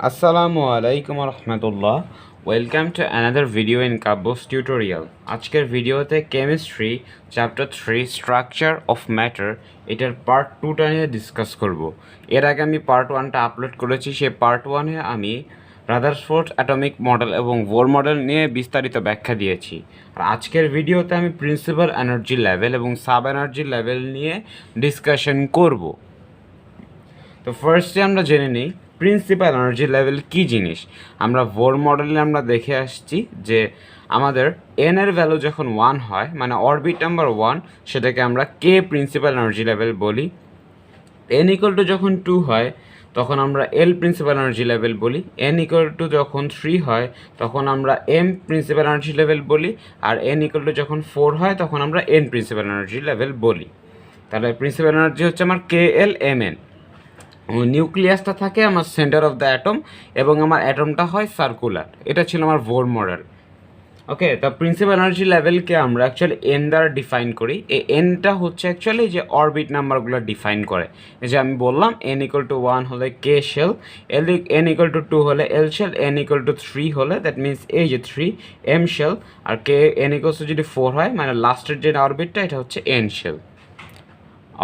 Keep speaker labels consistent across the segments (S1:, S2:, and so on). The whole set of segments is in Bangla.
S1: আসসালামু আলাইকুম রহমতুল্লাহ। Welcome to another video in কাব্যস টিউটোরিয়াল। আজকের ভিডিওতে chemistry chapter 3 structure of matter এটার পার্ট 2টা নিয়ে ডিসকাস করব। এর আগে আমি পার্ট 1টা আপলোড করেছি। সেই পার্ট 1-এ আমি রাদারফোর্ড অ্যাটমিক মডেল এবং বোর মডেল নিয়ে বিস্তারিত ব্যাখ্যা দিয়েছি। আর আজকের ভিডিওতে আমি প্রিন্সিপাল এনার্জি লেভেল এবং সাব এনার্জি লেভেল নিয়ে ডিসকাশন করব। তো ফার্স্টে আমরা জেনে নিই প্রিন্সিপাল এনার্জি লেভেল কী জিনিস। আমরা বোর মডেলে আমরা দেখে আসছি যে আমাদের এন এর ভ্যালু যখন 1 হয়, মানে অরবিট নাম্বার 1, সেটাকে আমরা কে প্রিন্সিপাল এনার্জি লেভেল বলি। এন ইকুয়াল টু যখন 2 হয় তখন আমরা এল প্রিন্সিপাল এনার্জি লেভেল বলি। এন ইকুয়াল টু যখন 3 হয় তখন আমরা এম প্রিন্সিপাল এনার্জি লেভেল বলি। আর এন ইকুয়াল টু যখন 4 হয় তখন আমরা এন প্রিন্সিপাল এনার্জি লেভেল বলি। তাহলে প্রিন্সিপাল এনার্জি হচ্ছে আমার কে এল এম এন। নিউক্লিয়াসটা থাকে আমার সেন্টার অফ দ্য অ্যাটম এবং আমার অ্যাটমটা হয় সার্কুলার। এটা ছিল আমার বোর মডেল। ওকে, তো প্রিন্সিপাল এনার্জি লেভেলকে আমরা অ্যাকচুয়ালি এন দ্বারা ডিফাইন করি। এই এনটা হচ্ছে অ্যাকচুয়ালি যে অরবিট নাম্বারগুলো ডিফাইন করে। এই যে আমি বললাম এন ইকুয়াল টু 1 হলে K shell, N equal to 2 হলে L shell, N equal to 3 হলে দ্যাট মিনস এই যে 3 এম শেল, আর কে এন ইকুয়াল টু যদি 4 হয় মানে লাস্টের যে অরবিটটা এটা হচ্ছে এন শেল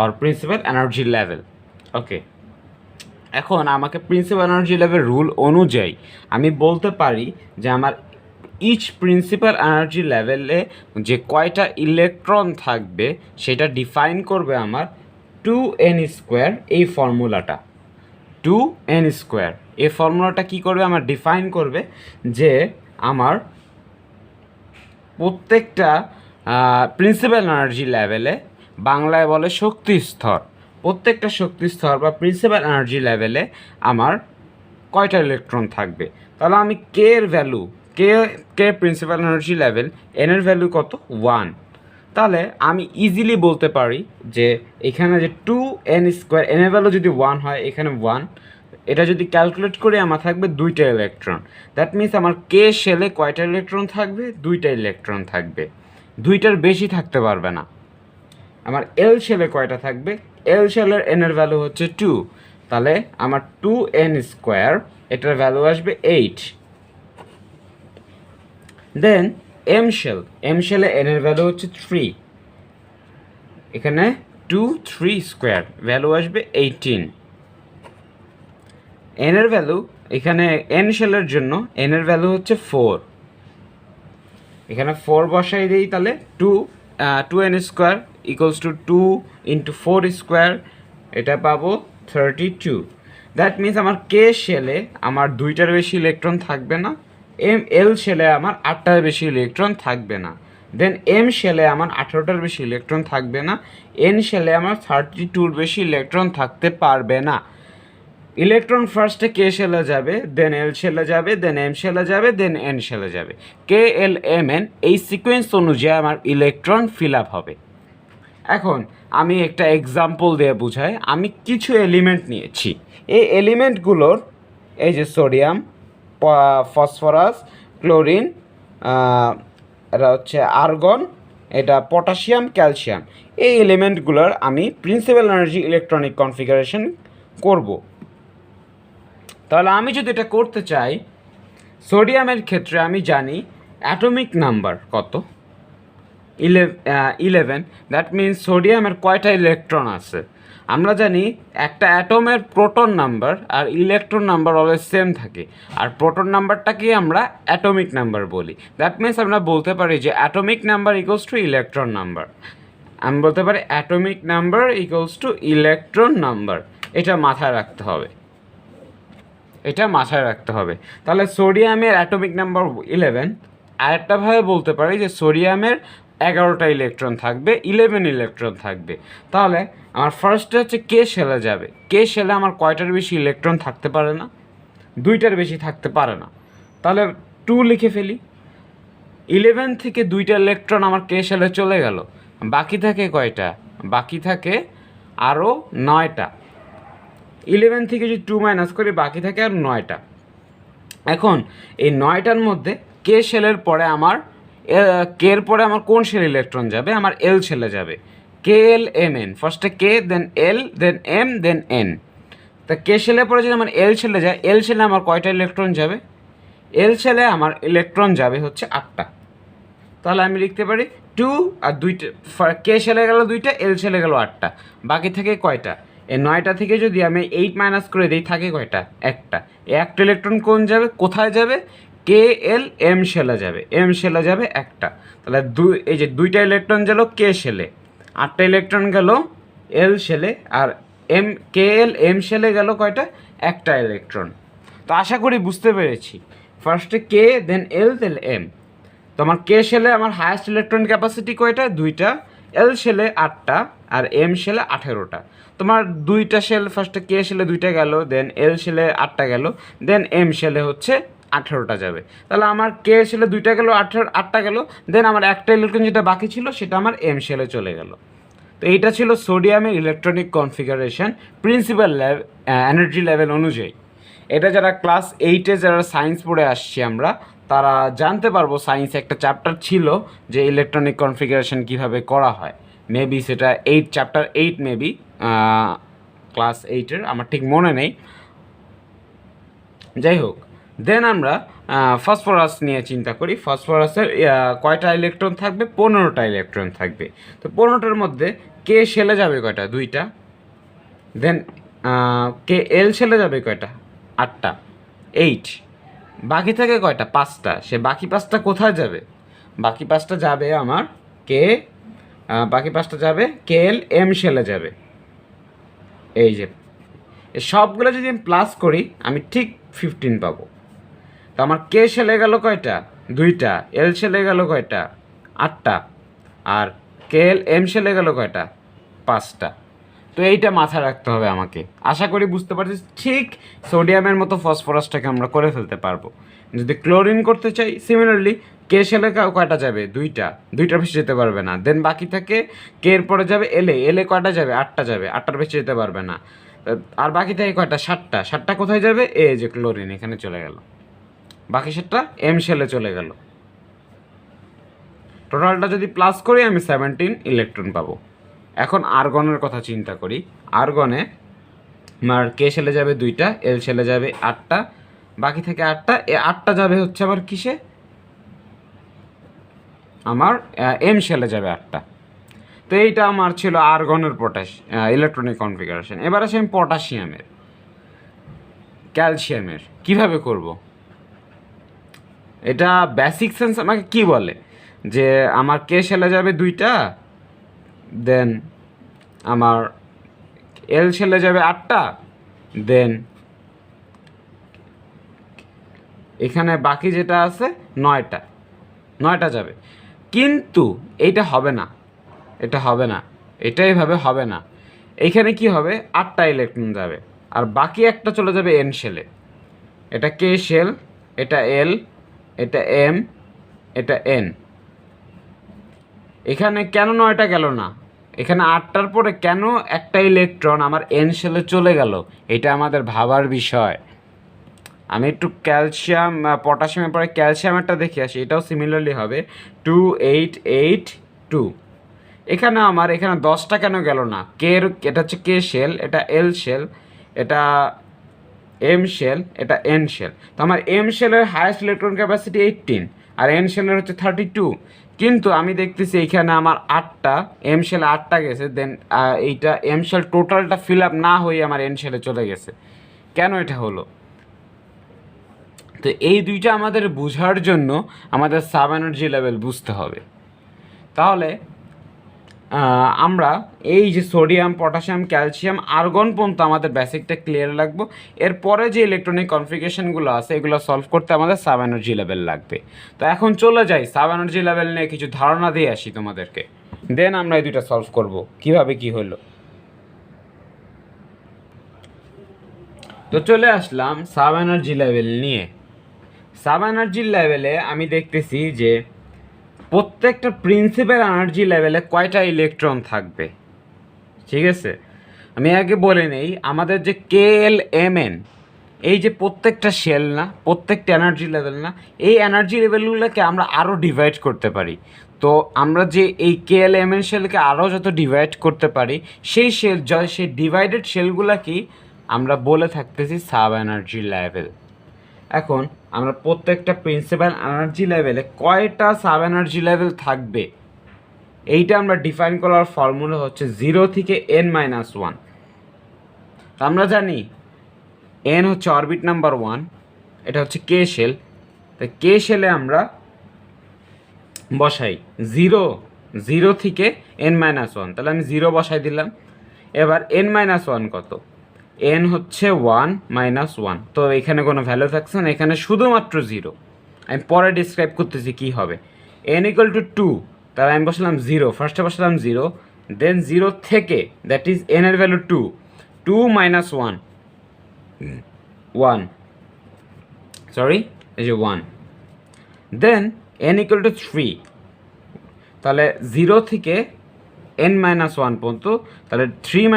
S1: আর প্রিন্সিপাল এনার্জি লেভেল। ওকে, এখন আমাকে প্রিন্সিপাল এনার্জি লেভেল রুল অনুযায়ী আমি বলতে পারি যে আমার ইচ প্রিন্সিপাল এনার্জি লেভেলে যে কয়টা ইলেকট্রন থাকবে সেটা ডিফাইন করবে আমার 2n², এই ফর্মুলাটা 2n²। এই ফর্মুলাটা কী করবে, আমার ডিফাইন করবে যে আমার প্রত্যেকটা প্রিন্সিপাল এনার্জি লেভেলে, বাংলায় বলে শক্তি স্তর, প্রত্যেকটা শক্তি স্তর বা প্রিন্সিপাল এনার্জি লেভেলে আমার কয়টা ইলেকট্রন থাকবে। তাহলে আমি কে এর ভ্যালু, কে প্রিন্সিপাল এনার্জি লেভেল, এন এর ভ্যালু কত 1। তাহলে আমি ইজিলি বলতে পারি যে এখানে যে 2n², এন এর ভ্যালু যদি 1 হয় এখানে 1, এটা যদি ক্যালকুলেট করি আমার থাকবে 2টা ইলেকট্রন। দ্যাট মিনস আমার কে শেলে কয়টা ইলেকট্রন থাকবে, 2টা ইলেকট্রন থাকবে, 2টার বেশি থাকতে পারবে না। আমার এল শেলে কয়টা থাকবে, এল শেলের এনের ভ্যালু হচ্ছে 2, তাহলে আমার 2n², এটার ভ্যালু আসবে 8। দেন এম শেলে এনের ভ্যালু হচ্ছে 3, এখানে 2 3² ভ্যালু আসবে 18। এন এর ভ্যালু এখানে এন শেলের জন্য এন এর ভ্যালু হচ্ছে 4, এখানে 4 বসাই দিই, তাহলে 2n² ইকুয়ালস টু 2 ইন্টু 4², এটা পাবো 32। দ্যাট মিনস আমার কে শেলে আমার 2টার বেশি ইলেকট্রন থাকবে না, এল শেলে আমার 8টার বেশি ইলেকট্রন থাকবে না, দেন এম শেলে আমার 18টার বেশি ইলেকট্রন থাকবে না, এন শেলে আমার 32-র বেশি ইলেকট্রন থাকতে পারবে না। ইলেকট্রন ফার্স্টে কে শেলে যাবে, দেন এল শেলে যাবে, দেন এম শেলে যাবে, দেন এন শেলে যাবে। কে এল এম এন এই সিকোয়েন্স অনুযায়ী আমার ইলেকট্রন ফিল আপ হবে। এখন আমি একটা এক্সাম্পল দিয়ে বুঝাই। আমি কিছু এলিমেন্ট নিয়েছি, এই এলিমেন্টগুলোর এই যে সোডিয়াম, ফসফরাস, ক্লোরিন, এটা হচ্ছে আর্গন, এটা পটাশিয়াম, ক্যালসিয়াম, এই এলিমেন্টগুলোর আমি প্রিন্সিপাল এনার্জি ইলেকট্রনিক কনফিগারেশন করব। তাহলে আমি যদি এটা করতে চাই, সোডিয়ামের ক্ষেত্রে আমি জানি অ্যাটমিক নাম্বার কত, 11। দ্যাট মিনস সোডিয়ামের কয়টা ইলেকট্রন আছে। আমরা জানি একটা অ্যাটমের প্রোটন নাম্বার আর ইলেকট্রন নাম্বার অলওয়েজ সেম থাকে, আর প্রোটন নাম্বারটাকে আমরা অ্যাটমিক নাম্বার বলি। দ্যাট মিনস আমরা বলতে পারি যে atomic number equals to electron number. আমি বলতে পারি atomic number equals to electron number. এটা মাথায় রাখতে হবে, এটা মাথায় রাখতে হবে। তাহলে সোডিয়ামের অ্যাটমিক নাম্বার 11। আরেকটাভাবে বলতে পারি যে সোডিয়ামের 11টা ইলেকট্রন থাকবে, 11 ইলেকট্রন থাকবে। তাহলে আমার ফার্স্টে হচ্ছে কে শেলে যাবে, কে শেলে আমার কয়টার বেশি ইলেকট্রন থাকতে পারে না, 2টার বেশি থাকতে পারে না। তাহলে 2 লিখে ফেলি, 11 থেকে 2টা ইলেকট্রন আমার কে শেলে চলে গেল, বাকি থাকে কয়টা, বাকি থাকে আরও 9টা। 11 থেকে যদি 2 মাইনাস করি বাকি থাকে আর 9টা। এখন এই 9টার মধ্যে কে শেলের পরে আমার কে এর পরে আমার কোন শেল ইলেকট্রন যাবে, আমার এল শেলে যাবে। কে এল এম এন, ফার্স্টে কে, দেন এল, দেন এম, দেন এন। তা কে শেলে পরে যদি আমার এল শেলে যায়, এল শেলে আমার কয়টা ইলেকট্রন যাবে? এল শেলে আমার ইলেকট্রন যাবে হচ্ছে 8টা। তাহলে আমি লিখতে পারি 2 আর 2টা, কে শেলে গেল 2টা, এল শেলে গেল 8টা, বাকি থাকে কয়টা? এই 9টা থেকে যদি আমি 8 মাইনাস করে দিই থাকে কয়টা? একটা। একটা ইলেকট্রন কোন যাবে, কোথায় যাবে? কে এল এম শেলে যাবে, এম শেলে যাবে একটা। তাহলে এই যে 2টা ইলেকট্রন গেল কে শেলে, 8টা ইলেকট্রন গেল এল শেলে, আর কে এল এম শেলে গেল কয়টা? একটা ইলেকট্রন। তো আশা করি বুঝতে পেরেছি। ফার্স্টে কে, দেন এল, দেন এম। তো আমার কে শেলে আমার হায়েস্ট ইলেকট্রন ক্যাপাসিটি কয়টা? 2টা। এল শেলে 8টা, আর এম শেলে 18টা। তোমার 2টা শেল, ফার্স্টে কে শেলে 2টা গেল, দেন এল শেলে 8টা গেল, দেন এম শেলে হচ্ছে 18টা যাবে। তাহলে আমার কে শেলে 2টা গেল, 8টা গেল, দেন আমার একটা ইলেকট্রন যেটা বাকি ছিল সেটা আমার এম শেলে চলে গেল। তো এইটা ছিল সোডিয়ামের electronic configuration principal energy level অনুযায়ী। এটা যারা ক্লাস 8-এ যারা সায়েন্স পড়ে আসছি আমরা, তারা জানতে পারবো। সায়েন্স একটা চ্যাপ্টার ছিল যে ইলেকট্রনিক কনফিগারেশন কীভাবে করা হয়, মেবি সেটা চ্যাপ্টার 8 মেবি, ক্লাস 8-এর, আমার ঠিক মনে নেই। যাই হোক, দেন আমরা ফসফরাস নিয়ে চিন্তা করি। ফসফরাসের কয়টা ইলেকট্রন থাকবে? 15টা ইলেকট্রন থাকবে। তো 15টার মধ্যে কে শেলে যাবে কয়টা? 2টা। দেন কে এল শেলে যাবে কয়টা? 8টা, 8। বাকি থাকে কয়টা? 5টা। সে বাকি 5টা কোথায় যাবে? বাকি 5টা যাবে আমার বাকি 5টা যাবে কে এল এম শেলে যাবে। এই যে সবগুলো যদি আমি প্লাস করি আমি ঠিক 15 পাবো। তো আমার কে শেলে গেল কয়টা? 2টা। এল শেলে গেল কয়টা? 8টা। আর কে এল এম শেলে গেল কয়টা? 5টা। তো এইটা মাথায় রাখতে হবে আমাকে। আশা করি বুঝতে পারছি। ঠিক সোডিয়ামের মতো ফসফরাসটাকে আমরা করে ফেলতে পারবো। যদি ক্লোরিন করতে চাই, সিমিলারলি কে শেলে কয়টা যাবে? 2টা। 2টার বেশি যেতে পারবে না। দেন বাকি থাকে কে এর পরে যাবে এলে, এলে কয়টা যাবে? 8টা যাবে। 8টার বেশি যেতে পারবে না। আর বাকি থাকে কয়টা? 7টা। 7টা কোথায় যাবে? এই যে ক্লোরিন এখানে চলে গেল। বাকি 7টা এম শেলে চলে গেল। টোটালটা যদি প্লাস করি আমি 17 ইলেকট্রন পাবো। এখন আর্গনের কথা চিন্তা করি। আর্গনে আমার কে শেলে যাবে 2টা, এল শেলে যাবে 8টা, বাকি থেকে 8টা। 8টা যাবে হচ্ছে আমার কিসে? আমার এম শেলে যাবে 8টা। তো এইটা আমার ছিল আর্গনের ইলেকট্রনিক কনফিগারেশন। এবার আসি আমি পটাশিয়ামের, ক্যালসিয়ামের কীভাবে করব। এটা বেসিক সেন্স আমাকে কি বলে যে আমার কে শেলে যাবে 2টা, দেন আমার এল শেলে যাবে 8টা, দেন এখানে বাকি যেটা আছে 9টা যাবে। কিন্তু এইটা হবে না, এটা এইভাবে হবে না। এইখানে কি হবে? 8টা ইলেকট্রন যাবে, আর বাকি একটা চলে যাবে এন শেলে। এটা কে শেল, এটা এল, এটা এম, এটা এন। এখানে কেন 9টা গেল না? এখানে 8টার পরে কেন একটা ইলেকট্রন আমার এন শেলে চলে গেল? এটা আমাদের ভাবার বিষয়। আমি একটু পটাশিয়ামের পরে ক্যালসিয়ামেরটা দেখে আসি। এটাও সিমিলারলি হবে 2 8 8 2। এখানে 10টা কেন গেল না? এটা হচ্ছে কে শেল, এটা এল শেল, এটা এম শেল, এটা এন শেল। তো আমার এম শেলের হায়েস্ট ইলেকট্রন ক্যাপাসিটি 18, আর এন শেলের হচ্ছে 32। কিন্তু আমি দেখতেছি এইখানে আমার 8টা, এম শেলে 8টা গেছে, দেন এইটা এম শেল টোটালটা ফিল আপ না হয়ে আমার এন শেলে চলে গেছে। কেন এটা হলো? তো এই দুইটা আমাদের বোঝার জন্য আমাদের সাব এনার্জি লেভেল বুঝতে হবে। তাহলে আমরা এই যে সোডিয়াম, পটাশিয়াম, ক্যালসিয়াম, আর্গন পর্যন্ত আমাদের বেসিকটা ক্লিয়ার লাগবে। এরপরে যে ইলেকট্রনিক কনফিগারেশনগুলো আছে এগুলো সলভ করতে আমাদের সাব এনার্জি লেভেল লাগবে। তো এখন চলে যাই সাব এনার্জি লেভেল নিয়ে কিছু ধারণা দিয়ে আসি তোমাদেরকে, দেন আমরা এই দুইটা সলভ করব কিভাবে কি হলো। তো চলে আসলাম সাব এনার্জি লেভেল নিয়ে। সাব এনার্জি লেভেলে আমি দেখতেছি যে প্রত্যেকটা প্রিন্সিপাল এনার্জি লেভেলে কয়টা ইলেকট্রন থাকবে। ঠিক আছে, আমি আগে বলে নেই আমাদের যে কে এল এম এন, এই যে প্রত্যেকটা শেল না, প্রত্যেকটা এনার্জি লেভেল না, এই এনার্জি লেভেলগুলোকে আমরা আরও ডিভাইড করতে পারি। তো আমরা যে এই কে এল এম এন শেলকে আরও যত ডিভাইড করতে পারি, সেই ডিভাইডেড শেলগুলো কি আমরা বলে থাকতেছি সাব এনার্জি লেভেল। এখন আমরা প্রত্যেকটা প্রিন্সিপাল এনার্জি লেভেলে কয়টা সাব এনার্জি লেভেল থাকবে এইটা আমরা ডিফাইন করার ফর্মুলা হচ্ছে 0 থেকে n-1। আমরা জানি n হচ্ছে অরবিট নাম্বার 1, এটা হচ্ছে কে শেল। তাই কে শেলে আমরা বসাই 0 থেকে n-1, তাহলে আমি 0 বসাই দিলাম। এবার n-1 কত? n হচ্ছে 1-1, তো এখানে কোনো ভ্যালু থাকছে না, এখানে শুধুমাত্র 0। আমি পরে ডিসক্রাইব করতেছি কি হবে। n = 2, তাহলে আমি বসলাম 0, ফার্স্টে বসলাম 0, দেন 0 থেকে, দ্যাট ইজ n এর ভ্যালু 2, 2 - 1, 1, সরি এই যে 1, দেন n = 3, তাহলে 0 থেকে n-1 পর্যন্ত, তাহলে 3 -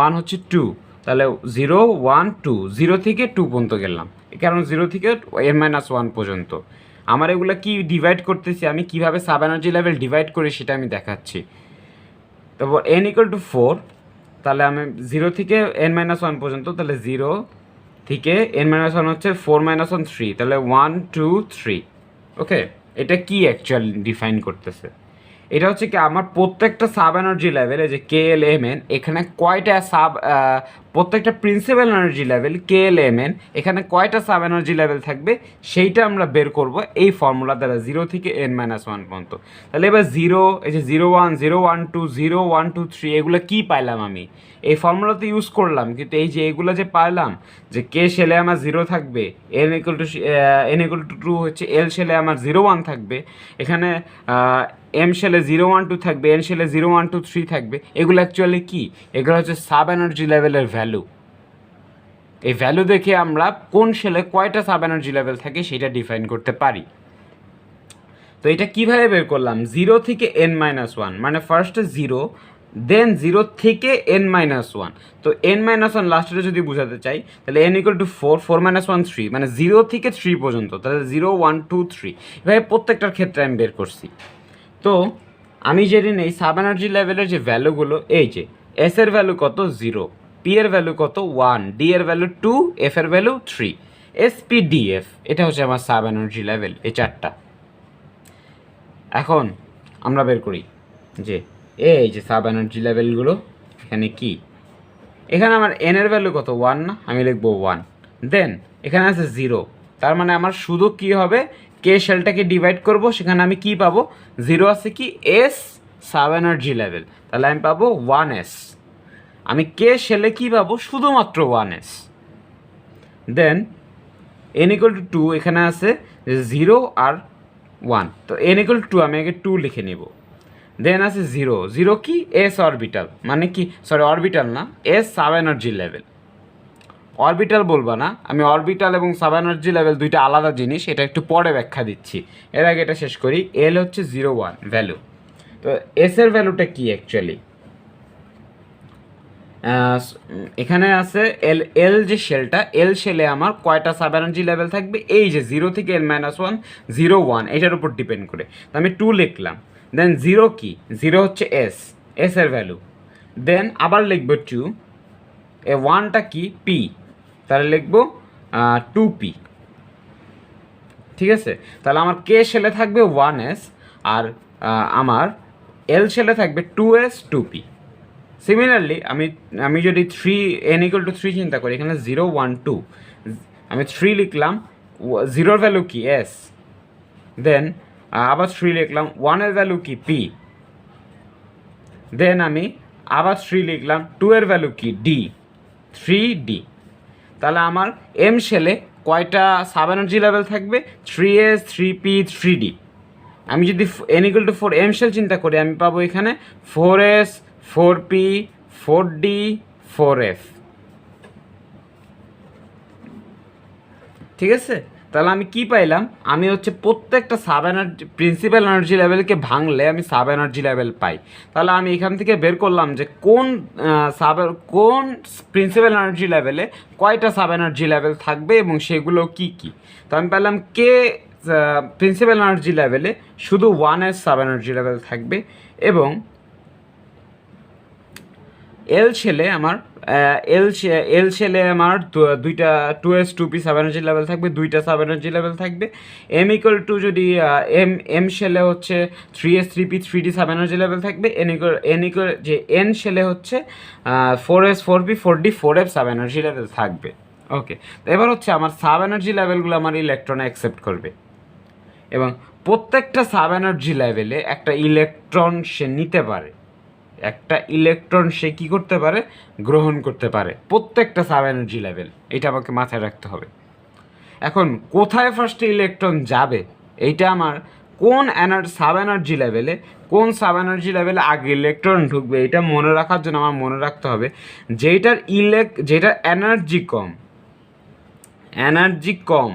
S1: 1 হচ্ছে 2, তাহলে 0 1 2, 0 থেকে 2 পর্যন্ত গেলাম, কারণ 0 থেকে n-1 পর্যন্ত। আমার এগুলো কি ডিভাইড করতেছি, আমি কিভাবে সাব এনার্জি লেভেল ডিভাইড করি সেটা আমি দেখাচ্ছি। তারপর n = 4, তাহলে আমি 0 থেকে n-1 পর্যন্ত, তাহলে 0 থেকে n-1 হচ্ছে 4 - 1 3, তাহলে 1 2 3। ওকে, এটা কি অ্যাকচুয়ালি ডিফাইন করতেছে? এটা হচ্ছে কি আমার প্রত্যেকটা সাব এনার্জি লেভেলে যে KLMN, এখানে কয়টা প্রত্যেকটা প্রিন্সিপাল এনার্জি লেভেল KLMN, এখানে কয়টা সাব এনার্জি লেভেল থাকবে সেইটা আমরা বের করব এই ফর্মুলা দ্বারা 0 থেকে n-1 পর্যন্ত। তাহলে এবার 0, এই যে 0 1 0 1 2 0 1 2 3, এগুলো কি পাইলাম আমি এই ফর্মুলাতে ইউজ করলাম, কিন্তু এই যে এগুলো যে পাইলাম যে কে শেলে আমার 0 থাকবে, n = 2 হচ্ছে L শেলে আমার 0 1 থাকবে, এখানে এম শেলে 0 1 2 থাকবে, এন শেলে 0 1 2 3 থাকবে। এগুলো অ্যাকচুয়ালি কি? এগুলো হচ্ছে সাব এনার্জি লেভেলের ভ্যালু। এই ভ্যালু দেখে আমরা কোন শেলে কয়টা সাব এনার্জি লেভেল থাকে সেটা ডিফাইন করতে পারি। তো এটা কিভাবে বের করলাম? 0 থেকে n-1, মানে ফার্স্টে 0, দেন 0 থেকে n-1। তো n-1 লাস্টে যদি বোঝাতে চাই, তাহলে n = 4, 4 - 1 3, মানে 0 থেকে 3 পর্যন্ত, তাহলে 0 1 2 3, এভাবে প্রত্যেকটার ক্ষেত্রে আমি বের করছি। তো আমি জেনে নেই সাব এনার্জি লেভেলের যে ভ্যালুগুলো, এই যে এস এর ভ্যালু কত 0, পি এর ভ্যালু কত 1, ডি এর ভ্যালু 2, এফ এর value 3, S P D F, এটা হচ্ছে আমার সাব এনার্জি লেভেল, এই চারটা। এখন আমরা বের করি যে এই যে সাব এনার্জি লেভেলগুলো এখানে কি। এখানে আমার এন এর ভ্যালু কত 1 না, আমি লিখবো 1, দেন এখানে আছে 0, তার মানে আমার শুধু কি হবে, কে শেলটাকে ডিভাইড করব, সেখানে আমি কি পাবো, 0 আছে কি এস সাব এনার্জি লেভেল, তাহলে আমি পাবো 1s। আমি কে শেলে কি পাবো, শুধুমাত্র 1s। দেন n = 2, এখানে আছে 0 আর 1, তো n = 2, আমি আগে 2 লিখে নেব। দেন আছে 0, 0 কি এস অরবিটাল, মানে কি, সরি অরবিটাল না, S sub energy level. Orbital বলবো না, আমি অরবিটাল এবং সাব এনার্জি লেভেল দুইটা আলাদা জিনিস, এটা একটু পরে ব্যাখ্যা দিচ্ছি। এর আগে এটা শেষ করি। এল হচ্ছে 0 1 ভ্যালু। তো এস এর ভ্যালুটা কি অ্যাকচুয়ালি, এখানে আছে এল, এল যে শেলটা, এল শেলে আমার কয়টা সাব এনার্জি লেভেল থাকবে, এই যে 0 থেকে n-1 0 1, এটার উপর ডিপেন্ড করে। তো আমি 2 লিখলাম, দেন 0 কি, 0 হচ্ছে এস, এস এর ভ্যালু, দেন আবার লিখবো 2, এ 1টা কি পি, তাহলে লিখবো 2p। ঠিক আছে, তাহলে আমার কে শেলে থাকবে 1s, আর আমার এল শেলে থাকবে 2s 2p। সিমিলারলি আমি যদি 3 n = 3 চিন্তা করি, এখানে 0 1 2, আমি 3 লিখলাম, 0 ভ্যালু কি এস, দেন আবার 3 লিখলাম, 1 এর ভ্যালু কি পি, দেন আমি আবার 3 লিখলাম, 2 এর ভ্যালু কি ডি, 3d। তাহলে আমার এম শেলে কয়টা সাব এনার্জি লেভেল থাকবে, 3s 3p 3d। আমি যদি n = 4 এম শেল চিন্তা করি, আমি পাবো এখানে 4s 4p 4d 4f। ঠিক আছে, তাহলে আমি কি পাইলাম, আমি হচ্ছে প্রত্যেকটা সাব এনার্জি প্রিন্সিপাল এনার্জি লেভেলকে ভাঙলে আমি সাব এনার্জি লেভেল পাই। তাহলে আমি এখান থেকে বের করলাম যে কোন কোন প্রিন্সিপাল এনার্জি লেভেলে কয়টা সাব এনার্জি লেভেল থাকবে এবং সেগুলো কি কি। তো আমি পেলাম কে প্রিন্সিপাল এনার্জি লেভেলে শুধু 1s সাব এনার্জি লেভেল থাকবে, এবং এল শেলে আমার এল শেলে আমার দুইটা 2s 2p sub energy level থাকবে, দুইটা সাব এনার্জি লেভেল থাকবে। এম ইকুয়াল টু যদি এম শেলে হচ্ছে 3s 3p 3d sub energy level থাকবে। এন ইকুয়াল যে এন শেলে হচ্ছে 4s 4p 4d 4f sub energy level থাকবে। ওকে, তো এবার হচ্ছে আমার সাব এনার্জি লেভেলগুলো আমার ইলেকট্রন অ্যাকসেপ্ট করবে, এবং প্রত্যেকটা সাব এনার্জি লেভেলে একটা ইলেকট্রন সে নিতে পারে, একটা ইলেকট্রন সে কী করতে পারে, গ্রহণ করতে পারে, প্রত্যেকটা সাব এনার্জি লেভেল। এটা আমাকে মাথায় রাখতে হবে। এখন কোথায় ফার্স্টে ইলেকট্রন যাবে, এইটা আমার কোন সাব এনার্জি লেভেলে, কোন সাব এনার্জি লেভেলে আগে ইলেকট্রন ঢুকবে, এটা মনে রাখার জন্য আমার মনে রাখতে হবে যেটার এনার্জি কম,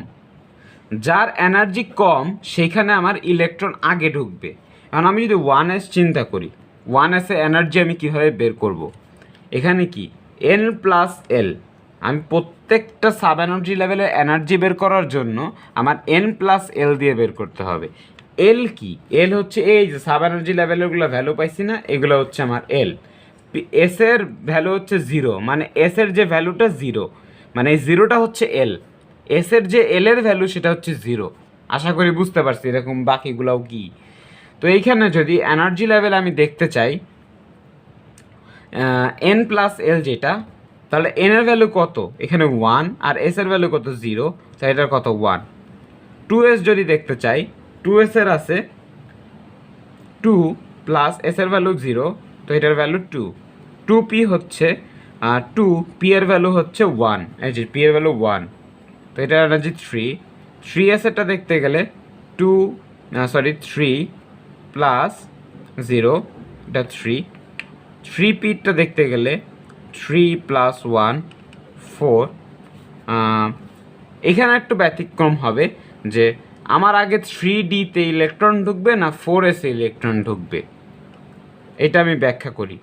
S1: যার এনার্জি কম সেইখানে আমার ইলেকট্রন আগে ঢুকবে। এখন আমি যদি 1s চিন্তা করি, 1s এর এনার্জি আমি কীভাবে বের করব, এখানে কি n প্লাস এল, আমি প্রত্যেকটা সাব এনার্জি লেভেলের এনার্জি বের করার জন্য আমার n প্লাস এল দিয়ে বের করতে হবে। এল কি, এল হচ্ছে এই যে সাব এনার্জি লেভেলগুলো ভ্যালু পাইছি না, এগুলো হচ্ছে আমার এল। এস এর ভ্যালু হচ্ছে 0, মানে এস এর যে ভ্যালুটা 0, মানে এই 0টা হচ্ছে এল। এস এর যে এল এর ভ্যালু সেটা হচ্ছে 0। আশা করি বুঝতে পারছি, এরকম বাকিগুলোও কি। তো এইখানে যদি এনার্জি লেভেল আমি দেখতে চাই এন প্লাস এল যেটা, তাহলে এন এর ভ্যালু কত, এখানে 1, আর এস এর ভ্যালু কত 0, তাই এটার কত 1। 2s যদি দেখতে চাই, 2s এর আছে 2 প্লাস এস এর ভ্যালু 0, তো এটার ভ্যালু 2। 2p হচ্ছে 2p এর ভ্যালু হচ্ছে 1, এই যে p এর ভ্যালু 1, তো এটার এনার্জি 3। 3s এটা দেখতে গেলে 3 প্লাস 0, এটা 3। 3pটা দেখতে গেলে 3 প্লাস 1 4। এখানে একটু ব্যতিক্রম হবে যে আমার আগে 3dতে ইলেকট্রন ঢুকবে না 4s এ ইলেকট্রন ঢুকবে, এটা আমি ব্যাখ্যা করি।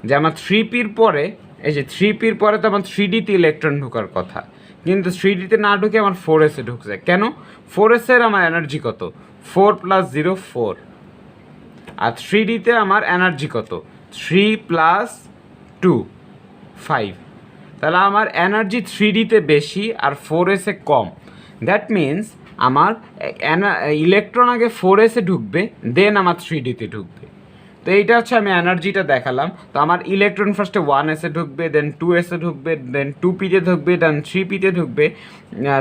S1: যে আমার 3pর পরে, এই যে 3pর পরে তো আমার 3dতে ইলেকট্রন ঢোকার কথা, কিন্তু 3dতে না ঢুকে আমার 4s এ ঢুকছে। কেন? 4s এর আমার এনার্জি কত, 4 প্লাস 0 4, আর 3dতে আমার এনার্জি কত, 3 প্লাস 2 5। তাহলে আমার এনার্জি 3dতে বেশি আর 4s A com. That means আমার ইলেকট্রন আগে 4s এ ঢুকবে, দেন আমার 3dতে ঢুকবে। তো এইটা হচ্ছে আমি এনার্জিটা দেখালাম। তো আমার ইলেকট্রন ফার্স্টে 1s এ ঢুকবে, দেন 2s এ ঢুকবে, দেন 2pতে ঢুকবে, দেন 3pতে ঢুকবে,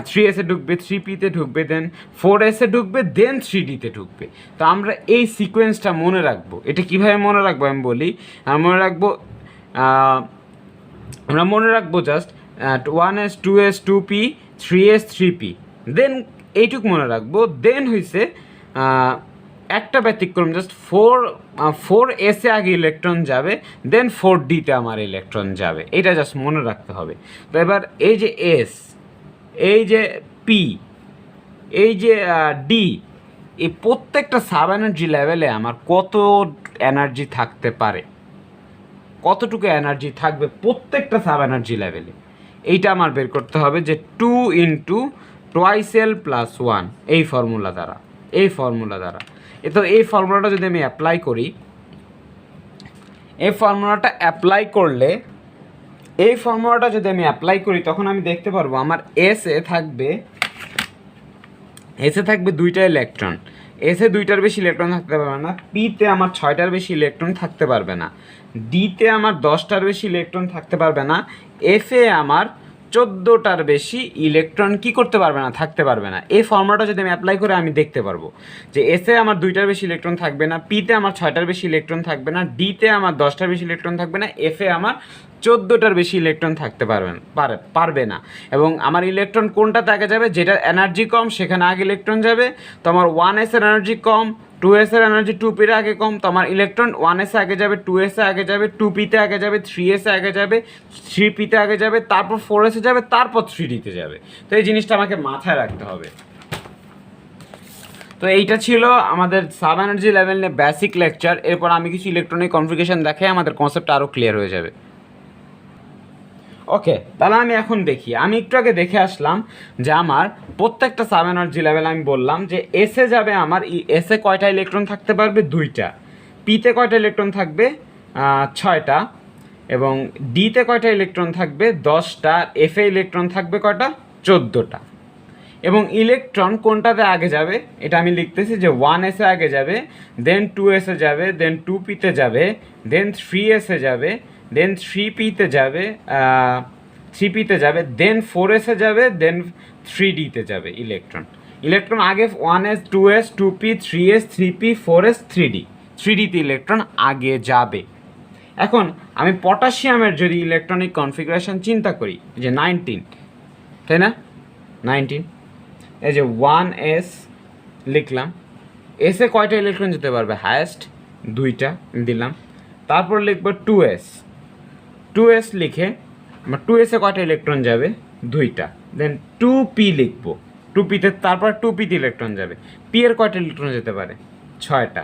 S1: 3s এ ঢুকবে, 3pতে ঢুকবে, দেন 4s এ ঢুকবে, দেন 3dতে ঢুকবে। তো আমরা এই সিকোয়েন্সটা মনে রাখবো। এটা কীভাবে মনে রাখবো আমি বলি, আমরা মনে রাখবো just 1s 2s 2p 3s 3p, দেন এইটুক মনে রাখবো। দেন হইছে একটা ব্যতিক্রম, জাস্ট 4s এ আগে ইলেকট্রন যাবে, দেন 4dতে আমার ইলেকট্রন যাবে, এটা জাস্ট মনে রাখতে হবে। তো এবার এই যে এস, এই যে পি, এই যে ডি, এই প্রত্যেকটা সাব এনার্জি লেভেলে আমার কত এনার্জি থাকতে পারে, কতটুকু এনার্জি থাকবে প্রত্যেকটা সাব এনার্জি লেভেলে, এইটা আমার বের করতে হবে। যে 2 ইন্টু টুয়াইস এল প্লাস 1, এই ফর্মুলা দ্বারা। তো এই ফর্মুলাটা যদি আমি অ্যাপ্লাই করি, তখন আমি দেখতে পারবো আমার এস এ থাকবে দুইটা ইলেকট্রন। এসে 2টার বেশি ইলেকট্রন থাকতে পারবে না, পিতে আমার 6টার বেশি ইলেকট্রন থাকতে পারবে না, ডিতে আমার 10টার বেশি ইলেকট্রন থাকতে পারবে না, এফে আমার 14টার বেশি ইলেকট্রন কি করতে পারবে না, থাকতে পারবে না। এই ফর্মুলাটা যদি আমি অ্যাপ্লাই করে আমি দেখতে পারবো যে এসে আমার 2টার বেশি ইলেকট্রন থাকবে না, পিতে আমার 6টার বেশি ইলেকট্রন থাকবে না, ডিতে আমার 10টার বেশি ইলেকট্রন থাকবে না, এফে আমার 14টার বেশি ইলেকট্রন থাকতে পারবে না। এবং আমার ইলেকট্রন কোনটাতে আগে যাবে, যেটার এনার্জি কম সেখানে আগে ইলেকট্রন যাবে। তো আমার 1s এর এনার্জি কম, 2s এর এনার্জি 2p এর আগে কম, তো আমার ইলেকট্রন 1s এ আগে যাবে, 2s এ আগে যাবে, 2pতে আগে যাবে, 3s এ আগে যাবে, 3pতে আগে যাবে, তারপর 4s এ যাবে, তারপর 3dতে যাবে। তো এই জিনিসটা আমাকে মাথায় রাখতে হবে। তো এইটা ছিল আমাদের সাব এনার্জি লেভেল নিয়ে বেসিক লেকচার। এরপর আমি কিছু ইলেকট্রনিক কনফিগারেশন দেখাই, আমাদের কনসেপ্ট আরও ক্লিয়ার হয়ে যাবে। ওকে, তাহলে আমি এখন দেখি, আমি একটু আগে দেখে আসলাম যে আমার প্রত্যেকটা সাব এনার্জি লেভেল আমি বললাম যে এসে যাবে আমার এসে কয়টা ইলেকট্রন থাকতে পারবে, 2টা। পিতে কয়টা ইলেকট্রন থাকবে, 6টা। এবং ডিতে কয়টা ইলেকট্রন থাকবে 10টা, এফে ইলেকট্রন থাকবে কয়টা 14টা। এবং ইলেকট্রন কোনটাতে আগে যাবে এটা আমি লিখতেছি যে 1s এ আগে যাবে, দেন 2s এ যাবে, দেন 2p-তে যাবে, দেন 3s এ যাবে, দেন 3p-তে যাবে, 3p-তে যাবে, দেন 4s এ যাবে, দেন 3d-তে যাবে ইলেকট্রন আগে 1s 2s 2p 3s 3p 4s 3d 3d-তে electron আগে যাবে। এখন আমি পটাশিয়ামের যদি ইলেকট্রনিক কনফিগারেশন চিন্তা করি যে 19, তাই না, 19, এই যে 1s লিখলাম, এসে কয়টা ইলেকট্রন যেতে পারবে হায়েস্ট 2টা দিলাম। তারপর লিখব 2s লিখে আমার 2s এ কয়টা ইলেকট্রন যাবে 2টা, দেন 2p লিখব, 2p-তে তারপর 2p-তে ইলেকট্রন যাবে, p এর কয়টা ইলেকট্রন যেতে পারে 6টা।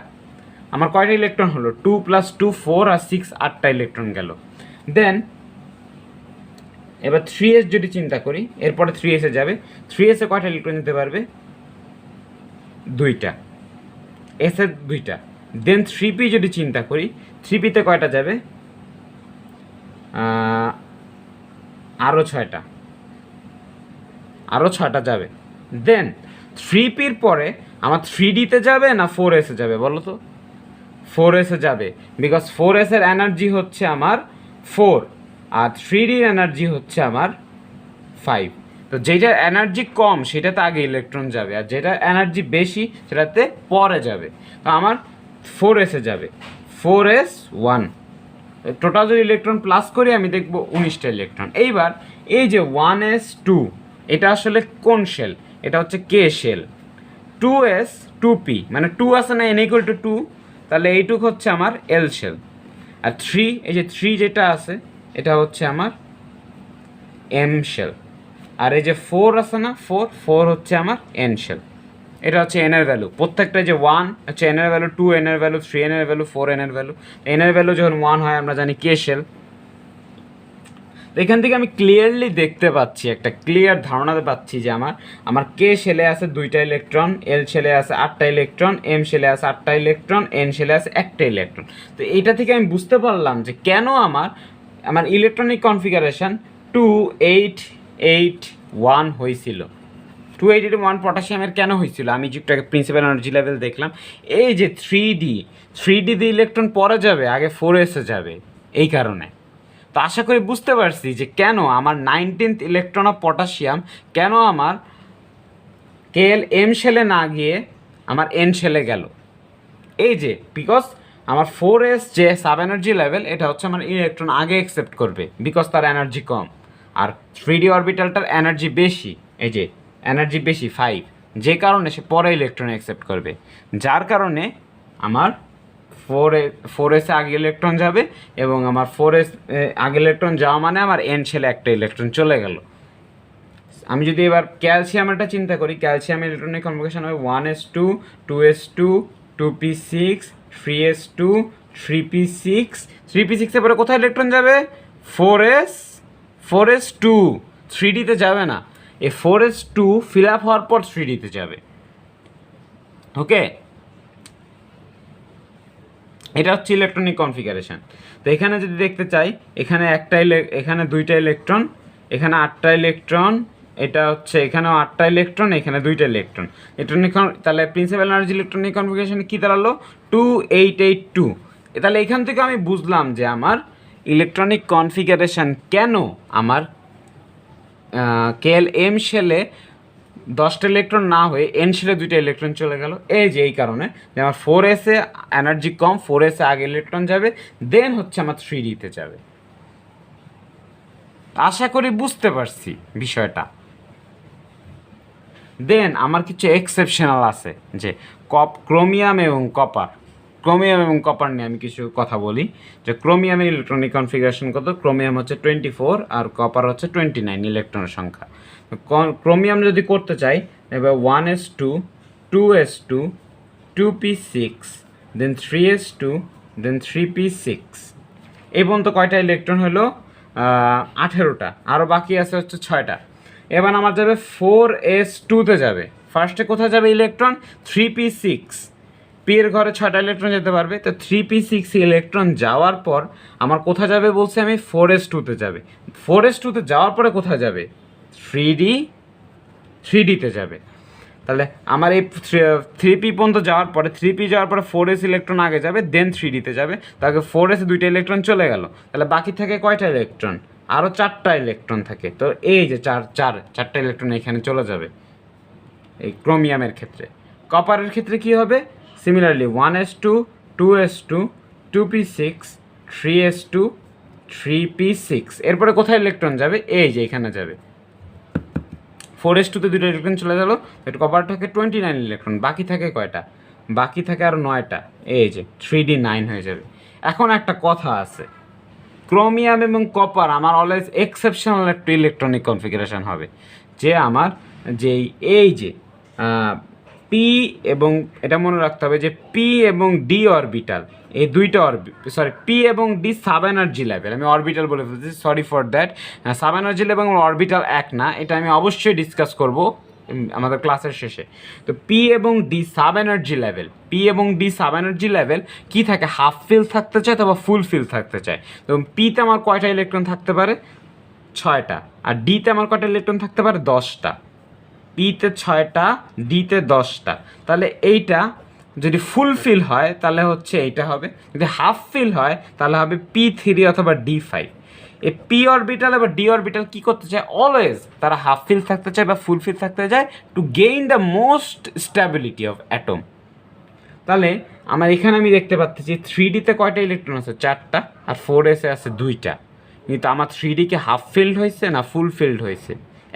S1: আমার কয়টা ইলেকট্রন হলো 2 + 2 4 আর 6 8টা ইলেকট্রন গেল। দেন এবার 3s যদি চিন্তা করি, এরপরে 3s এ যাবে, 3s এ কয়টা ইলেকট্রন যেতে পারবে 2টা, s এর 2টা। দেন 3p যদি চিন্তা করি, 3p-তে কয়টা যাবে আরও 6টা যাবে। দেন 3p-র পরে আমার 3d-তে যাবে না 4s এ যাবে বলো তো? 4s এ যাবে, বিকজ 4s এর এনার্জি হচ্ছে আমার 4 আর 3d-র এনার্জি হচ্ছে আমার 5। তো যেটার এনার্জি কম সেটাতে আগে ইলেকট্রন যাবে, আর যেটার এনার্জি বেশি সেটাতে পরে যাবে। তো আমার 4s এ যাবে, 4s 1। টোটাল যদি ইলেকট্রন প্লাস করি আমি দেখব 19টা ইলেকট্রন। এইবার এই যে 1s 2, এটা আসলে কোন শেল? এটা হচ্ছে কে শেল। 2s 2p মানে 2 আছে না, n = 2, তাহলে এইটুক হচ্ছে আমার এল শেল। আর 3, এই যে 3 যেটা আছে এটা হচ্ছে আমার এম শেল। আর এই যে 4 আছে না, 4 হচ্ছে আমার এন শেল। এটা হচ্ছে এন এর ভ্যালু। প্রত্যেকটা যে 1 হচ্ছে এন এর ভ্যালু, 2 এন এর ভ্যালু, 3 এন এর ভ্যালু, 4 এন এর ভ্যালু। এন এর ভ্যালু যখন 1 হয় আমরা জানি কে শেল। এখান থেকে আমি ক্লিয়ারলি দেখতে পাচ্ছি, একটা ক্লিয়ার ধারণাতে পাচ্ছি যে আমার কে শেলে আছে 2টা ইলেকট্রন, এল শেলে আছে 8টা ইলেকট্রন, এম শেলে আছে 8টা ইলেকট্রন, এন শেলে আছে 1টা ইলেকট্রন। তো এইটা থেকে আমি বুঝতে পারলাম যে কেন আমার ইলেকট্রনিক কনফিগারেশন 2881 হয়েছিল। 2881 পটাশিয়ামের কেন হয়েছিল? আমি যে একটু প্রিন্সিপাল এনার্জি লেভেল দেখলাম, এই যে 3D দিয়ে ইলেকট্রন পরে যাবে, আগে 4s-এ যাবে, এই কারণে। তো আশা করি বুঝতে পারছি যে কেন আমার 19th ইলেকট্রন অফ পটাশিয়াম কেন আমার কেএল এম শেলে না গিয়ে আমার এন শেলে গেল। এই যে বিকজ আমার 4s যে সাব এনার্জি লেভেল, এটা হচ্ছে আমার ইলেকট্রন আগে অ্যাকসেপ্ট করবে বিকজ তার এনার্জি কম, আর 3D অরবিটালটার এনার্জি বেশি, এই যে এনার্জি বেশি 5, যে কারণে সে পরে ইলেকট্রন অ্যাকসেপ্ট করবে, যার কারণে আমার 4s আগে ইলেকট্রন যাবে, এবং আমার 4s আগে ইলেকট্রন যাওয়া মানে আমার এন শেলে একটা ইলেকট্রন চলে গেল। আমি যদি এবার ক্যালসিয়ামেরটা চিন্তা করি, ক্যালসিয়ামের ইলেকট্রনিক কনফিগারেশন হবে 1s2 2s2 2p6 3s2 3p6 3p6 এর পরে কোথায় ইলেকট্রন যাবে 4s2 3d-তে যাবে না, এই 4s2 ফিল আপ হওয়ার পর 3d-তে যাবে। ওকে, এটা হচ্ছে ইলেকট্রনিক কনফিগারেশন। তো এখানে যদি দেখতে চাই, এখানে এখানে 2টা ইলেকট্রন, এখানে 8টা ইলেকট্রন, এটা হচ্ছে এখানেও 8টা ইলেকট্রন, এখানে 2টা ইলেকট্রন। তাহলে প্রিন্সিপাল এনার্জি ইলেকট্রনিক কনফিগারেশন কী দাঁড়ালো 2882। তাহলে এখান থেকে আমি বুঝলাম যে আমার ইলেকট্রনিক কনফিগারেশন কেন আমার কেএল এম শেলে 10টা ইলেকট্রন না হয়ে এন শেলে 2টা ইলেকট্রন চলে গেল। এই যে এই কারণে যে আমার 4s-এ এনার্জি কম, 4s-এ আগে ইলেকট্রন যাবে, দেন হচ্ছে আমার 3d-তে যাবে। আশা করি বুঝতে পারছি বিষয়টা। দেন আমার কিছু এক্সেপশনাল আছে, যে ক্রোমিয়াম এবং কপার নিয়ে আমি কিছু কথা বলি। যে ক্রোমিয়ামের ইলেকট্রনিক কনফিগারেশন কত? ক্রোমিয়াম হচ্ছে 24 আর কপার হচ্ছে 29 ইলেকট্রনের সংখ্যা। ক্রোমিয়াম যদি করতে চাই, এবার 1s2 2s2 2p6 দেন 3s2 দেন 3p6, এই পর্যন্ত কয়টা ইলেকট্রন হলো 18টা, আরও বাকি আছে হচ্ছে 6টা। এবার আমার যাবে 4s2-তে যাবে, ফার্স্টে কোথায় যাবে ইলেকট্রন 3p6, পি এর ঘরে 6টা ইলেকট্রন যেতে পারবে, তো 3p6 ইলেকট্রন যাওয়ার পর আমার কোথায় যাবে বলছে, আমি 4s2তে যাবে। 4s2তে যাওয়ার পরে কোথায় যাবে, 3d3dতে যাবে। তাহলে আমার এই 3p পর্যন্ত যাওয়ার পরে 3p যাওয়ার পরে 4s ইলেকট্রন আগে যাবে, দেন 3dতে যাবে। তাকে 4s 2টা ইলেকট্রন চলে গেল, তাহলে বাকি থাকে কয়টা ইলেকট্রন, আরও 4টা ইলেকট্রন থাকে। তো এই যে 4টা ইলেকট্রন এখানে চলে যাবে এই ক্রোমিয়ামের ক্ষেত্রে। কপারের ক্ষেত্রে কি হবে, similarly 1s2 2s2 2p6 3s2 3p6, এরপরে কোথায় ইলেকট্রন যাবে, এই যে এখানে যাবে। 4s2তে 2টা ইলেকট্রন চলে গেল, এটা কপার থাকে 29 ইলেকট্রন, বাকি থাকে কয়টা, বাকি থাকে আরও 9টা, এই যে 3d9 হয়ে যাবে। এখন একটা কথা আছে, ক্রোমিয়াম এবং কপার আমার অলওয়েজ এক্সেপশনাল একটা ইলেকট্রনিক কনফিগারেশন হবে, যে আমার যেই এই যে পি এবং এটা মনে রাখতে হবে যে পি এবং ডি অরবিটাল, এই দুইটা পি এবং ডি সাব এনার্জি লেভেল, আমি অরবিটাল বলে ফেলছি, sorry for that. Sub energy level এবং অরবিটাল এক না, এটা আমি অবশ্যই ডিসকাস করব আমাদের ক্লাসের শেষে। তো পি এবং D sub energy level, P এবং ডি সাব এনার্জি লেভেল কী থাকে, হাফ ফিল থাকতে চায় অথবা ফুল ফিল থাকতে চায়। তো পিতে আমার কয়টা ইলেকট্রন থাকতে পারে, 6টা, আর ডিতে আমার কয়টা ইলেকট্রন থাকতে পারে, 10টা। পিতে 6টা, ডিতে 10টা। তাহলে এইটা যদি ফুল ফিল হয় তাহলে হচ্ছে এইটা হবে, যদি হাফ ফিল হয় তাহলে হবে P3 অথবা D5। এই পি অরবিটাল এবং ডি অরবিটাল কী করতে চায়, অলওয়েজ তারা হাফ ফিল থাকতে চায় বা ফুল ফিল থাকতে চায় to gain the most stability of atom. তাহলে আমার এখানে আমি দেখতে পাচ্ছি 3Dতে কয়টা ইলেকট্রন আছে, 4টা, আর 4s-এ আছে 2টা। কিন্তু আমার 3D কি হাফ ফিল্ড হয়েছে না ফুল ফিল্ড হয়েছে,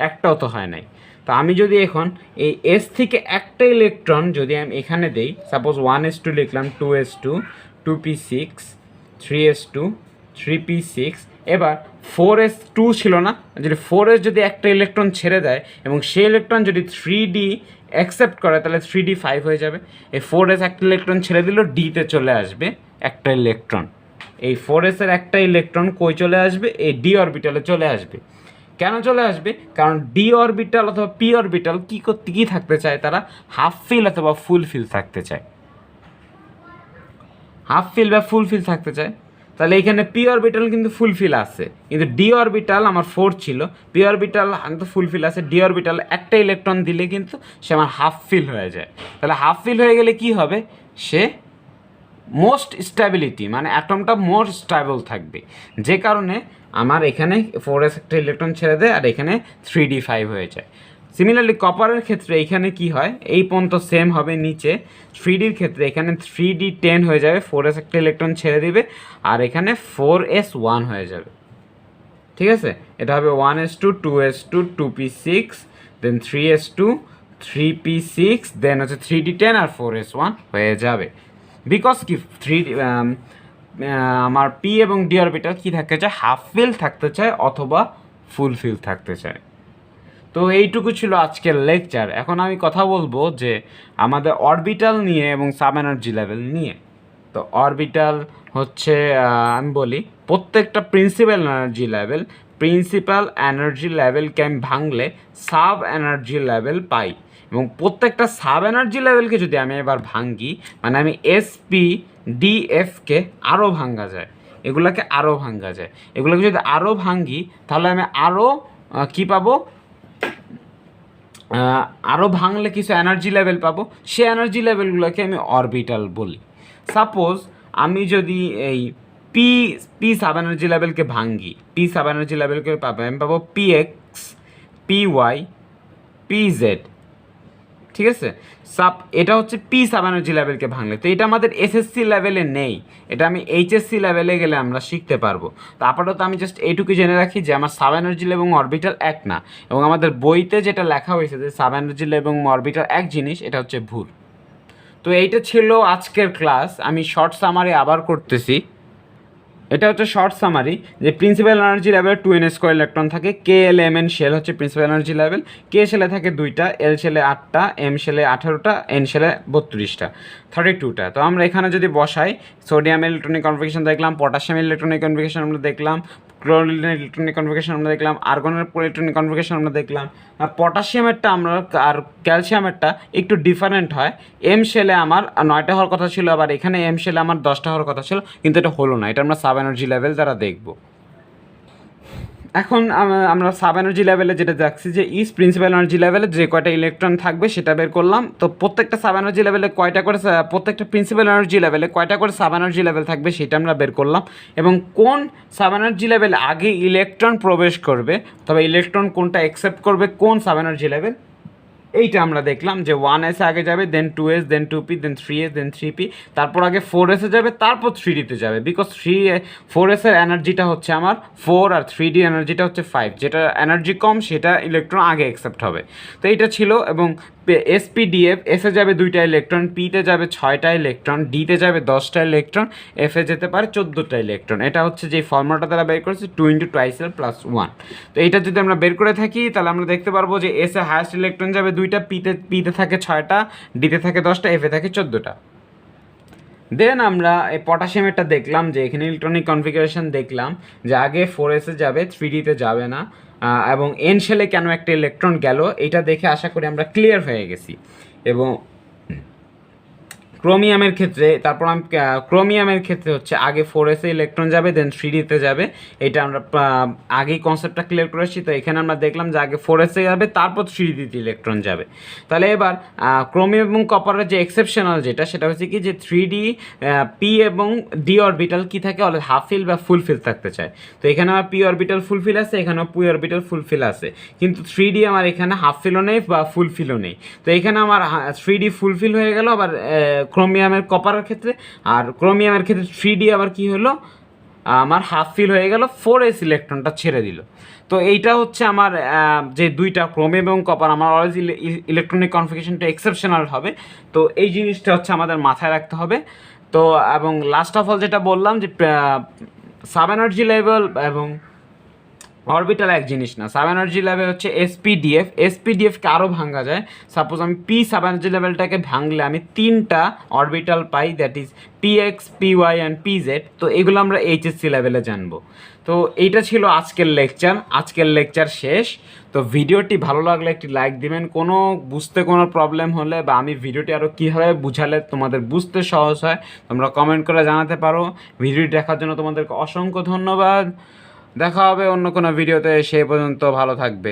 S1: একটাও তো হয় নাই। তো আমি যদি এখন এই এস থেকে একটা ইলেকট্রন যদি আমি এখানে দেই, সাপোজ 1s2 লিখলাম, 2s2 2p6 3s2 3p6, এবার 4s2 ছিল না, যদি 4s যদি একটা ইলেকট্রন ছেড়ে দেয় এবং সেই ইলেকট্রন যদি 3D অ্যাকসেপ্ট করে তাহলে 3d5 হয়ে যাবে। এই 4s একটা ইলেকট্রন ছেড়ে দিল, ডিতে চলে আসবে একটা ইলেকট্রন। এই 4s-এর একটা ইলেকট্রন কই চলে আসবে, এই ডি অরবিটালে চলে আসবে। কেন চলে আসবে, কারণ ডি অরবিটাল অথবা পি অরবিটাল কী থাকতে চায়, তারা হাফ ফিল অথবা ফুল ফিল থাকতে চায়, হাফ ফিল বা ফুল ফিল থাকতে চায়। তাহলে এখানে পি অরবিটাল কিন্তু ফুল ফিল আছে, কিন্তু ডি অরবিটাল আমার 4 ছিল, পি অরবিটাল কিন্তু ফুল ফিল আছে, ডি অরবিটাল একটা ইলেকট্রন দিলে কিন্তু সে আমার হাফ ফিল হয়ে যায়। তাহলে হাফ ফিল হয়ে গেলে কি হবে, সে মোস্ট স্ট্যাবিলিটি মানে অ্যাটমটা মোর স্ট্যাবল থাকবে, যে কারণে আমার এখানে 4s একটা ইলেকট্রন ছেড়ে দেয় আর এখানে 3d5 হয়ে যায়। সিমিলারলি কপারের ক্ষেত্রে এখানে কি হয়, এই পর্যন্ত সেম হবে, নিচে 3Dর ক্ষেত্রে এখানে 3d10 হয়ে যাবে, 4s একটা ইলেকট্রন ছেড়ে দিবে আর এখানে 4s1 হয়ে যাবে। ঠিক আছে, এটা হবে 1s2 2s2 2p6 দেন 3s2 3p6 দেন হচ্ছে 3d10 আর 4s1 হয়ে যাবে। বিকজ কি আমার পি এবং ডি অরবিটাল কী থাকতে চায়, হাফ ফিল থাকতে চায় অথবা ফুল ফিল থাকতে চায়। তো এইটুকু ছিল আজকের লেকচার। এখন আমি কথা বলবো যে আমাদের অরবিটাল নিয়ে এবং সাব এনার্জি লেভেল নিয়ে। তো অরবিটাল হচ্ছে আমি বলি প্রত্যেকটা প্রিন্সিপাল এনার্জি লেভেলকে আমি ভাঙলে সাব এনার্জি লেভেল পাই, এবং প্রত্যেকটা সাব এনার্জি লেভেলকে যদি আমি এবার ভাঙ্গি, মানে আমি এসপি ডিএফকে আরও ভাঙ্গা যায়, এগুলোকে আরও ভাঙ্গা যায়, এগুলোকে যদি আরও ভাঙ্গি তাহলে আমি আরও কী পাবো, আরও ভাঙলে কিছু এনার্জি লেভেল পাবো, সে এনার্জি লেভেলগুলোকে আমি অরবিটাল বলি। সাপোজ আমি যদি এই পি সাব এনার্জি লেভেলকে ভাঙ্গি, পি সাব এনার্জি লেভেলকে পাবো, আমি পাবো পিএক্স পিওয়াই পিজেড, ঠিক আছে। এটা হচ্ছে পি সাব এনার্জি লেভেলকে ভাঙলে। তো এটা আমাদের এসএসসি লেভেলে নেই, এটা আমি এইচএসসি লেভেলে গেলে আমরা শিখতে পারবো। তো আপাতত আমি জাস্ট এইটুকু জেনে রাখি যে আমার সাব এনার্জি লেভেল এবং অরবিটাল এক না, এবং আমাদের বইতে যেটা লেখা হয়েছে যে সাব এনার্জি লেভেল এবং অরবিটাল এক জিনিস, এটা হচ্ছে ভুল। তো এইটা ছিল আজকের ক্লাস। আমি শর্ট সামারি আবার করতেছি। এটা হচ্ছে শর্ট সামারি যে principal energy level 2n² electron থাকে, কে এল এম এন শেল হচ্ছে প্রিন্সিপাল এনার্জি লেভেল, কে শেলে থাকে 2টা, এল শেলে 8টা, এম শেলে 18টা, এন শেলে 32টা, 32টা। তো আমরা এখানে যদি বসাই, সোডিয়াম ইলেকট্রনিক কনফিগারেশন দেখলাম, পটাশিয়াম ইলেকট্রনিক কনফিগারেশন আমরা দেখলাম, ক্লোরিনের ইলেকট্রনিক কনফিগারেশন আমরা দেখলাম, আর্গনের ইলেকট্রনিক কনফিগারেশন আমরা দেখলাম। আর পটাশিয়ামেরটা আমরা আর ক্যালসিয়ামেরটা একটু ডিফারেন্ট হয়। এম শেলে আমার 9টা হওয়ার কথা ছিল, আবার এখানে এম শেলে আমার 10টা হওয়ার কথা ছিল, কিন্তু এটা হলো না। এটা আমরা সাব এনার্জি লেভেল দ্বারা দেখব। এখন আমরা সাব এনার্জি লেভেলে যেটা দেখছি যে ইস প্রিন্সিপাল এনার্জি লেভেলে যে কয়টা ইলেকট্রন থাকবে সেটা বের করলাম। তো প্রত্যেকটা সাব এনার্জি লেভেলে কয়টা করে, প্রত্যেকটা প্রিন্সিপাল এনার্জি লেভেলে কয়টা করে সাব এনার্জি লেভেল থাকবে সেটা আমরা বের করলাম। এবং কোন সাব এনার্জি লেভেলে আগে ইলেকট্রন প্রবেশ করবে, তবে ইলেকট্রন কোনটা অ্যাকসেপ্ট করবে কোন সাব এনার্জি লেভেল, এইটা আমরা দেখলাম যে 1s আগে যাবে, দেন 2s, দেন 2p, দেন 3s, দেন 3p, তারপর আগে 4s এ যাবে, তারপর 3d-তে যাবে। বিকজ 4s এর এনার্জিটা হচ্ছে আমার 4 আর 3d এনার্জিটা হচ্ছে 5, যেটা এনার্জি কম সেটা ইলেকট্রন আগে অ্যাকসেপ্ট হবে। তো এইটা ছিল। এবং এসপিডিএফ, এসে যাবে 2টা ইলেকট্রন, পিতে যাবে 6টা ইলেকট্রন, ডিতে যাবে 10টা ইলেকট্রন, এফে যেতে পারে 14টা ইলেকট্রন। এটা হচ্ছে যে ফর্মুলাটা তারা বের করেছে 2 × 2l + 1। তো এইটা যদি আমরা বের করে থাকি তাহলে আমরা দেখতে পারবো যে এসে হায়েস্ট ইলেকট্রন যাবে 2টা, পিতে থাকে 6টা, ডিতে থাকে 10টা, এফে থাকে 14টা। দেন আমরা এই পটাশিয়ামেরটা দেখলাম যে এখানে ইলেকট্রনিক কনফিগারেশন দেখলাম যে আগে 4s-এ যাবে, 3d-তে যাবে না। এবং এন শেলে কেন একটা ইলেকট্রন গেল এটা দেখে আশা করি আমরা ক্লিয়ার হয়ে গেছি। এবং ক্রোমিয়ামের ক্ষেত্রে ক্রোমিয়ামের ক্ষেত্রে হচ্ছে আগে 4s-এ ইলেকট্রন যাবে, দেন 3d-তে যাবে। এটা আমরা আগেই কনসেপ্টটা ক্লিয়ার করেছি। তো এখানে আমরা দেখলাম যে আগে 4s-এ যাবে, তারপর 3d-তে ইলেকট্রন যাবে। তাহলে এবার ক্রোমিয়াম এবং কপারের যে এক্সেপশনাল যেটা, সেটা হচ্ছে কি যে 3d, পি এবং ডি অরবিটাল কী থাকে, হাফ ফিল বা ফুল ফিল থাকতে চায়। তো এখানে আমার পি অরবিটাল ফুলফিল আছে, এখানেও পি অরবিটাল ফুলফিল আছে, কিন্তু 3d আমার এখানে হাফ ফিলও নেই বা ফুলফিলও নেই। তো এখানে আমার 3d ফুলফিল হয়ে গেল আবার ক্রোমিয়ামের কপারের ক্ষেত্রে, আর ক্রোমিয়ামের ক্ষেত্রে 3d আবার কি হলো, আমার হাফ ফিল হয়ে গেল, 4s ইলেকট্রনটা ছেড়ে দিল। তো এইটা হচ্ছে আমার যে 2টা ক্রোমিয়াম এবং কপার, আমার অলওয়েজ ইলেকট্রনিক কনফিগারেশনটা এক্সেপশনাল হবে। তো এই জিনিসটা হচ্ছে আমাদের মাথায় রাখতে হবে। তো এবং লাস্ট অফ অল যেটা বললাম যে সাব এনার্জি লেভেল এবং অরবিটাল এক জিনিস না। সাব এনার্জি লেভেল হচ্ছে এসপিডিএফ, এসপিডিএফকে আরও ভাঙা যায়। সাপোজ আমি পি সাব এনার্জি লেভেলটাকে ভাঙলে আমি 3টা orbital pi, that is PX, PY and PZ. তো এগুলো আমরা এইচএসসি লেভেলে জানবো। তো এইটা ছিল আজকের লেকচার শেষ। তো ভিডিওটি ভালো লাগলে একটি লাইক দিবেন। বুঝতে কোনো প্রবলেম হলে বা আমি ভিডিওটি আরও কীভাবে বুঝালে তোমাদের বুঝতে সহজ হয় তোমরা কমেন্ট করে জানাতে পারো। ভিডিওটি দেখার জন্য তোমাদেরকে অসংখ্য ধন্যবাদ। দেখা হবে অন্য কোনো ভিডিওতে, সে পর্যন্ত ভালো থাকবে।